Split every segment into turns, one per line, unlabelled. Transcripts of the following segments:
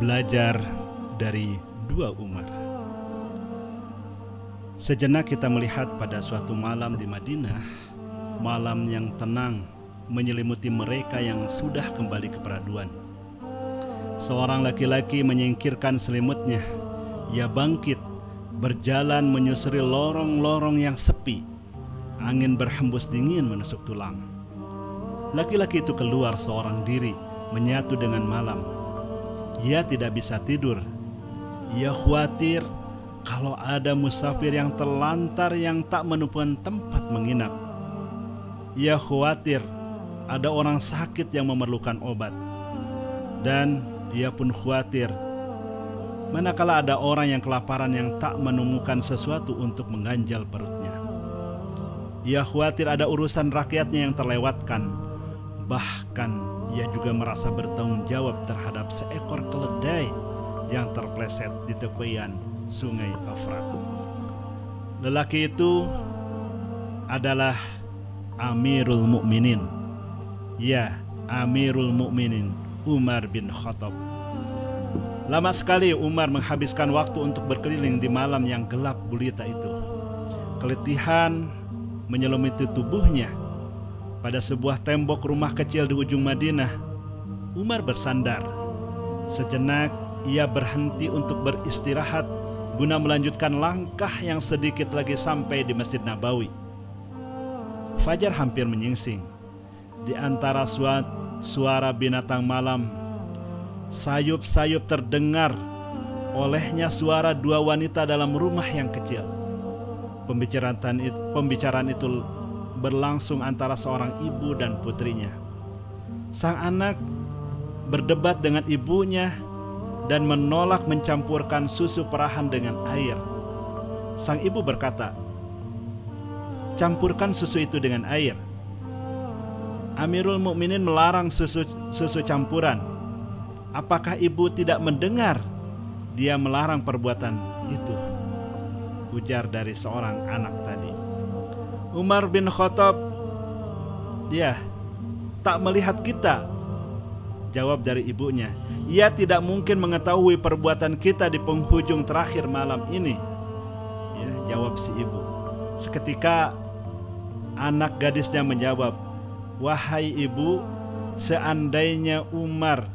Belajar dari dua Umar. Sejenak kita melihat pada suatu malam di Madinah, malam yang tenang menyelimuti mereka yang sudah kembali ke peraduan. Seorang laki-laki menyingkirkan selimutnya. Ia bangkit, berjalan menyusuri lorong-lorong yang sepi. Angin berhembus dingin menusuk tulang. Laki-laki itu keluar seorang diri, menyatu dengan malam. Ia tidak bisa tidur. Ia khawatir kalau ada musafir yang terlantar yang tak menemukan tempat menginap. Ia khawatir ada orang sakit yang memerlukan obat. Dan ia pun khawatir manakala ada orang yang kelaparan yang tak menemukan sesuatu untuk mengganjal perutnya. Ia khawatir ada urusan rakyatnya yang terlewatkan. Bahkan ia juga merasa bertanggung jawab terhadap seekor keledai yang terpleset di tepian sungai Efrat. Lelaki itu adalah Amirul Mukminin. Ya, Amirul Mukminin Umar bin Khattab. Lama sekali Umar menghabiskan waktu untuk berkeliling di malam yang gelap gulita itu. Keletihan menyelimuti tubuhnya. Pada sebuah tembok rumah kecil di ujung Madinah, Umar bersandar. Sejenak ia berhenti untuk beristirahat guna melanjutkan langkah yang sedikit lagi sampai di Masjid Nabawi. Fajar hampir menyingsing. Di antara suara binatang malam, sayup-sayup terdengar olehnya suara dua wanita dalam rumah yang kecil. Pembicaraan itu berlangsung antara seorang ibu dan putrinya. Sang anak berdebat dengan ibunya dan menolak mencampurkan susu perahan dengan air. Sang ibu berkata, "Campurkan susu itu dengan air." Amirul Mukminin melarang susu campuran. Apakah ibu tidak mendengar? Dia melarang perbuatan itu, ujar dari seorang anak tadi. Umar bin Khattab, "Ya, tak melihat kita," jawab dari ibunya. "Ia tidak mungkin mengetahui perbuatan kita di penghujung terakhir malam ini," ya, jawab si ibu. Seketika anak gadisnya menjawab, "Wahai ibu, seandainya Umar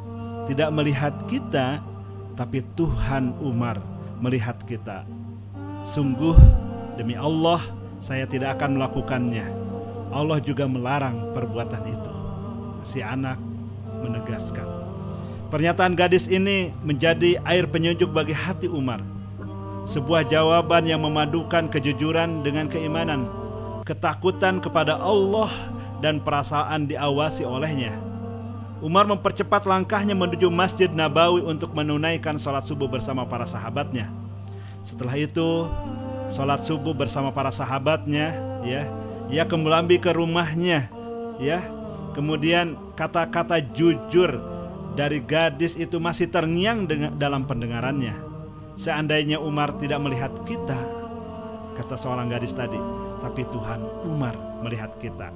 tidak melihat kita, tapi Tuhan Umar melihat kita. Sungguh demi Allah, saya tidak akan melakukannya. Allah juga melarang perbuatan itu." Si anak menegaskan. Pernyataan gadis ini menjadi air penyejuk bagi hati Umar. Sebuah jawaban yang memadukan kejujuran dengan keimanan, ketakutan kepada Allah, dan perasaan diawasi olehnya. Umar mempercepat langkahnya menuju Masjid Nabawi untuk menunaikan sholat subuh bersama para sahabatnya. Setelah itu, sholat subuh bersama para sahabatnya, ia kembali ke rumahnya, Kemudian kata-kata jujur dari gadis itu masih terngiang dalam pendengarannya. "Seandainya Umar tidak melihat kita," kata seorang gadis tadi, "tapi Tuhan Umar melihat kita."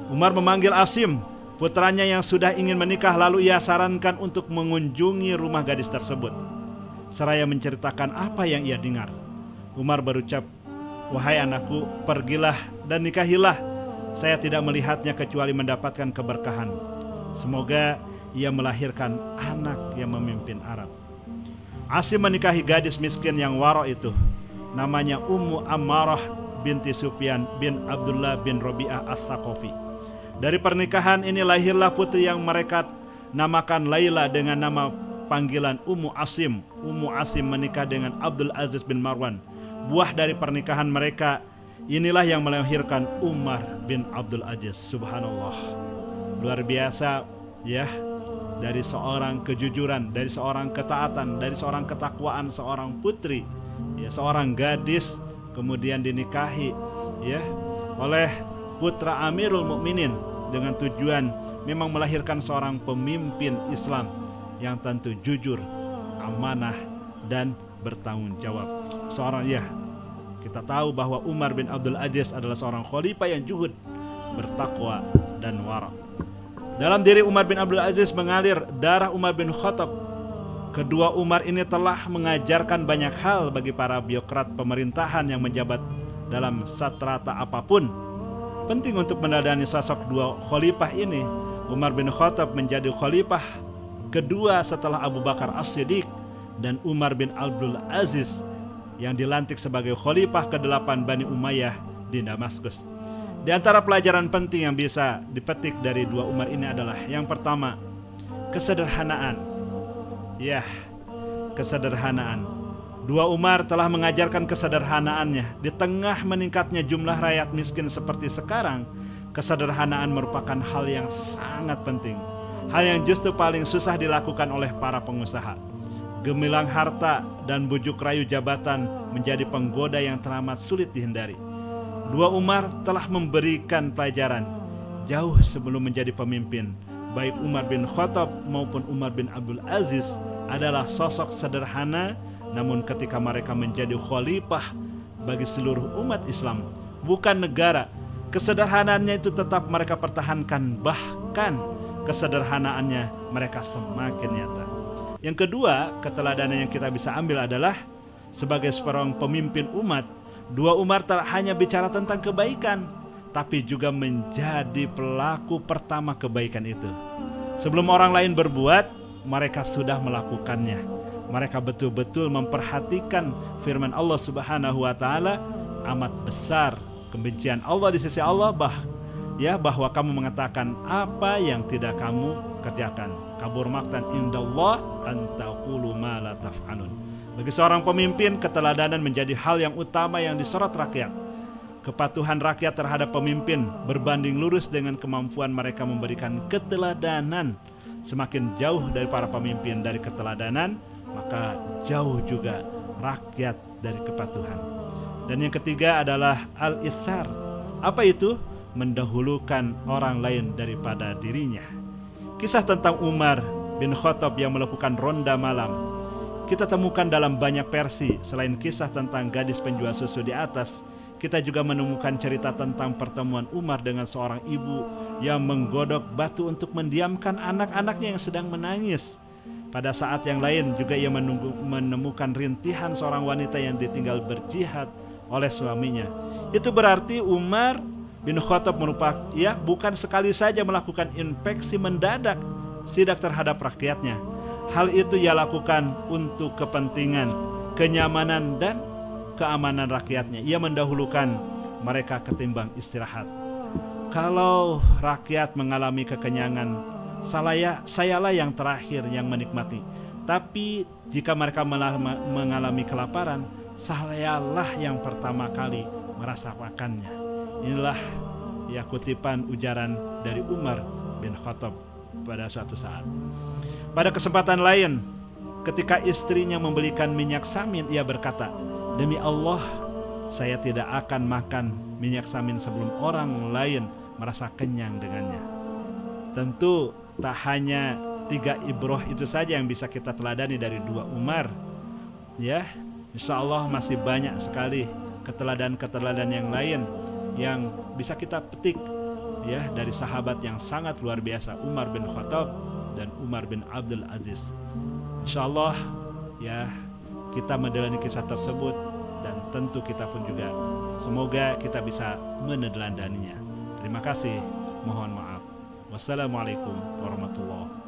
Umar memanggil Asim, putranya yang sudah ingin menikah, lalu ia sarankan untuk mengunjungi rumah gadis tersebut. Seraya menceritakan apa yang ia dengar, Umar berucap, "Wahai anakku, pergilah dan nikahilah. Saya tidak melihatnya kecuali mendapatkan keberkahan. Semoga ia melahirkan anak yang memimpin Arab." Asim menikahi gadis miskin yang waro itu. Namanya Ummu Ammarah binti Sufyan bin Abdullah bin Rabi'ah As-Saqafi. Dari pernikahan ini lahirlah putri yang mereka namakan Laila dengan nama panggilan Ummu Asim. Ummu Asim menikah dengan Abdul Aziz bin Marwan. Buah dari pernikahan mereka inilah yang melahirkan Umar bin Abdul Aziz. Subhanallah. Luar biasa, ya. Dari seorang kejujuran, dari seorang ketaatan, dari seorang ketakwaan seorang putri, seorang gadis kemudian dinikahi, oleh putra Amirul Mukminin dengan tujuan memang melahirkan seorang pemimpin Islam yang tentu jujur, amanah, dan bertanggung jawab. Kita tahu bahwa Umar bin Abdul Aziz adalah seorang khalifah yang juhud, bertakwa, dan wara. Dalam diri Umar bin Abdul Aziz mengalir darah Umar bin Khattab. Kedua Umar ini telah mengajarkan banyak hal bagi para birokrat pemerintahan yang menjabat dalam strata apapun. Penting untuk meneladani sosok dua khalifah ini. Umar bin Khattab menjadi khalifah kedua setelah Abu Bakar As-Siddiq, dan Umar bin Abdul Aziz yang dilantik sebagai khalifah ke-8 Bani Umayyah di Damaskus. Di antara pelajaran penting yang bisa dipetik dari dua Umar ini adalah yang pertama, kesederhanaan. Ya, kesederhanaan. Dua Umar telah mengajarkan kesederhanaannya. Di tengah meningkatnya jumlah rakyat miskin seperti sekarang, kesederhanaan merupakan hal yang sangat penting. Hal yang justru paling susah dilakukan oleh para pengusaha. Gemilang harta dan bujuk rayu jabatan menjadi penggoda yang teramat sulit dihindari. Dua Umar telah memberikan pelajaran jauh sebelum menjadi pemimpin. Baik Umar bin Khattab maupun Umar bin Abdul Aziz adalah sosok sederhana, namun ketika mereka menjadi khalifah bagi seluruh umat Islam, bukan negara, kesederhanaannya itu tetap mereka pertahankan, bahkan kesederhanaannya mereka semakin nyata. Yang kedua, keteladanan yang kita bisa ambil adalah sebagai seorang pemimpin umat, dua Umar tak hanya bicara tentang kebaikan, tapi juga menjadi pelaku pertama kebaikan itu. Sebelum orang lain berbuat, mereka sudah melakukannya. Mereka betul-betul memperhatikan firman Allah Subhanahu wa taala, amat besar kebencian Allah di sisi Allah bahwa kamu mengatakan apa yang tidak kamu kerjakan. Kabur maqtan indallah an taqulu ma la taf'alun. Bagi seorang pemimpin, keteladanan menjadi hal yang utama yang disorot rakyat. Kepatuhan rakyat terhadap pemimpin berbanding lurus dengan kemampuan mereka memberikan keteladanan. Semakin jauh dari para pemimpin dari keteladanan, maka jauh juga rakyat dari kepatuhan. Dan yang ketiga adalah al-ithar. Apa itu? Mendahulukan orang lain daripada dirinya. Kisah tentang Umar bin Khattab yang melakukan ronda malam kita temukan dalam banyak versi. Selain kisah tentang gadis penjual susu di atas, kita juga menemukan cerita tentang pertemuan Umar dengan seorang ibu yang menggodok batu untuk mendiamkan anak-anaknya yang sedang menangis. Pada saat yang lain juga ia menemukan rintihan seorang wanita yang ditinggal berjihad oleh suaminya. Itu berarti Umar bin Khattab bukan sekali saja melakukan inspeksi mendadak sidak terhadap rakyatnya. Hal itu ia lakukan untuk kepentingan, kenyamanan dan keamanan rakyatnya. Ia mendahulukan mereka ketimbang istirahat. Kalau rakyat mengalami kekenyangan, sayalah yang terakhir yang menikmati. Tapi jika mereka mengalami kelaparan, sayalah yang pertama kali merasakannya. Inilah ya kutipan ujaran dari Umar bin Khattab pada suatu saat. Pada kesempatan lain, ketika istrinya membelikan minyak samin, ia berkata, "Demi Allah, saya tidak akan makan minyak samin sebelum orang lain merasa kenyang dengannya." Tentu tak hanya 3 ibroh itu saja yang bisa kita teladani dari dua Umar. Ya, insya Allah masih banyak sekali keteladan-keteladan yang lain yang bisa kita petik ya dari sahabat yang sangat luar biasa, Umar bin Khattab dan Umar bin Abdul Aziz. Insya Allah ya kita menjalani kisah tersebut, dan tentu kita pun juga semoga kita bisa meneladaninya. Terima kasih, mohon maaf. Wassalamualaikum warahmatullahi wabarakatuh.